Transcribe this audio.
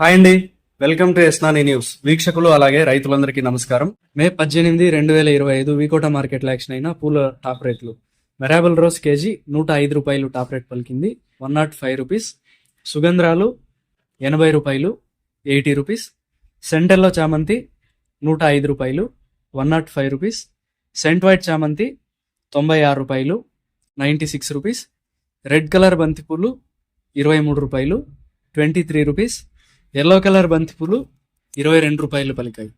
Hi అండి, welcome to ఎస్నాని news. వీక్షకులు అలాగే రైతులందరికీ నమస్కారం. మే 18, 2025 వికోట మార్కెట్లో యాక్షన్ అయిన పూల టాప్ రేట్లు. మెరాబుల్ రోజ్ కేజీ 105 రూపాయలు టాప్ రేట్ పలికింది, 105 రూపీస్. సుగంధ్రాలు 80 రూపాయలు, 80 రూపీస్. సెంటెల్లో చామంతి 105 రూపాయలు, 105 రూపీస్. సెంట్ వైట్ చామంతి 96 రూపాయలు, 96 రూపీస్. రెడ్ కలర్ బంతిపూలు 23 రూపాయలు, 23 రూపీస్. ఎల్లో కలర్ బంతిపూలు 22 రూపాయలు పలికాయి.